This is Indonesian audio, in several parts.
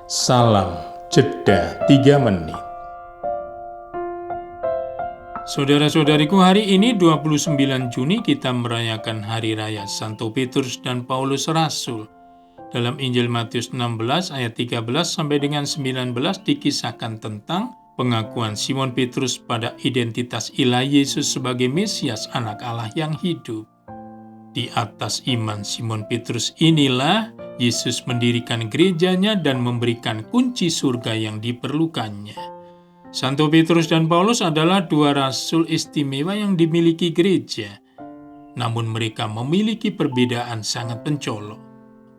Salam Jeda 3 menit. Saudara-saudariku, hari ini 29 Juni kita merayakan Hari Raya Santo Petrus dan Paulus Rasul. Dalam Injil Matius 16 ayat 13 sampai dengan 19 dikisahkan tentang pengakuan Simon Petrus pada identitas ilahi Yesus sebagai Mesias Anak Allah yang hidup. Di atas iman Simon Petrus inilah Yesus mendirikan gerejanya dan memberikan kunci surga yang diperlukannya. Santo Petrus dan Paulus adalah dua rasul istimewa yang dimiliki gereja. Namun mereka memiliki perbedaan sangat mencolok.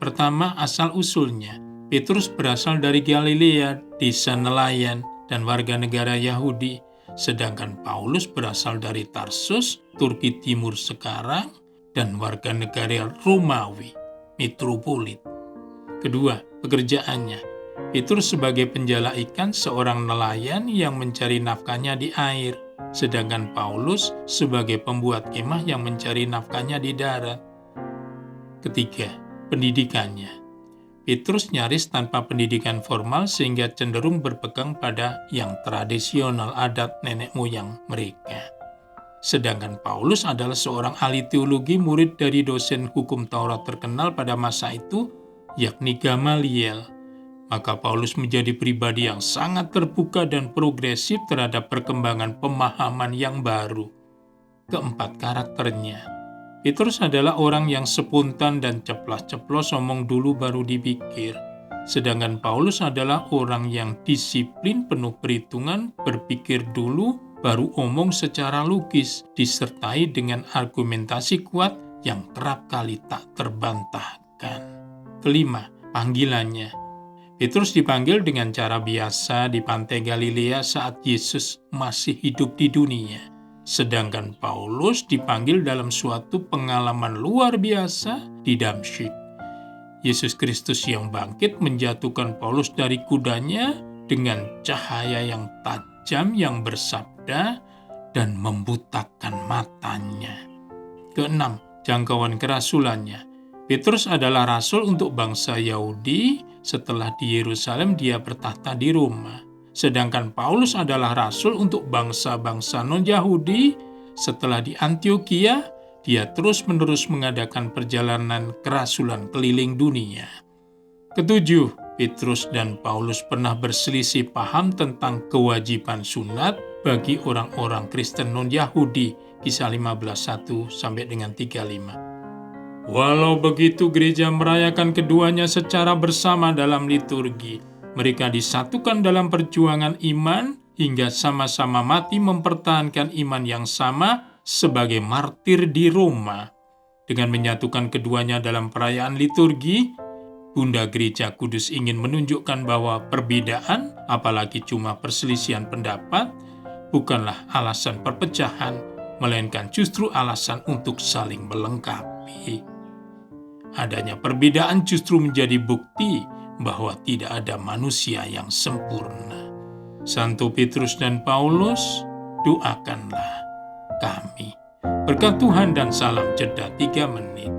Pertama, asal-usulnya. Petrus berasal dari Galilea, desa nelayan, dan warga negara Yahudi. Sedangkan Paulus berasal dari Tarsus, Turki Timur sekarang, dan warga negara Romawi, metropolit. Kedua, pekerjaannya. Petrus sebagai penjala ikan, seorang nelayan yang mencari nafkahnya di air. Sedangkan Paulus sebagai pembuat kemah yang mencari nafkahnya di darat. Ketiga, pendidikannya. Petrus nyaris tanpa pendidikan formal sehingga cenderung berpegang pada yang tradisional adat nenek moyang mereka. Sedangkan Paulus adalah seorang ahli teologi, murid dari dosen hukum Taurat terkenal pada masa itu, yakni Gamaliel. Maka Paulus menjadi pribadi yang sangat terbuka dan progresif terhadap perkembangan pemahaman yang baru. Keempat, karakternya. Petrus adalah orang yang spontan dan ceplas-ceplos, omong dulu baru dipikir. Sedangkan Paulus adalah orang yang disiplin, penuh perhitungan, berpikir dulu, baru omong secara logis, disertai dengan argumentasi kuat yang kerap kali tak terbantahkan. Kelima, panggilannya. Petrus dipanggil dengan cara biasa di pantai Galilea saat Yesus masih hidup di dunia. Sedangkan Paulus dipanggil dalam suatu pengalaman luar biasa di Damsyik. Yesus Kristus yang bangkit menjatuhkan Paulus dari kudanya dengan cahaya yang tajam yang bersabda dan membutakan matanya. Keenam, jangkauan kerasulannya. Petrus adalah rasul untuk bangsa Yahudi. Setelah di Yerusalem, dia bertahta di Roma. Sedangkan Paulus adalah rasul untuk bangsa-bangsa non-Yahudi. Setelah di Antiokhia, dia terus-menerus mengadakan perjalanan kerasulan keliling dunia. Ketujuh, Petrus dan Paulus pernah berselisih paham tentang kewajiban sunat bagi orang-orang Kristen non-Yahudi. Kisah 15:1 sampai dengan 35. Walau begitu, gereja merayakan keduanya secara bersama dalam liturgi. Mereka disatukan dalam perjuangan iman hingga sama-sama mati mempertahankan iman yang sama sebagai martir di Roma. Dengan menyatukan keduanya dalam perayaan liturgi, Bunda Gereja Kudus ingin menunjukkan bahwa perbedaan, apalagi cuma perselisihan pendapat, bukanlah alasan perpecahan, melainkan justru alasan untuk saling melengkapi. Adanya perbedaan justru menjadi bukti bahwa tidak ada manusia yang sempurna. Santo Petrus dan Paulus, doakanlah kami. Berkat Tuhan dan salam jeda 3 menit.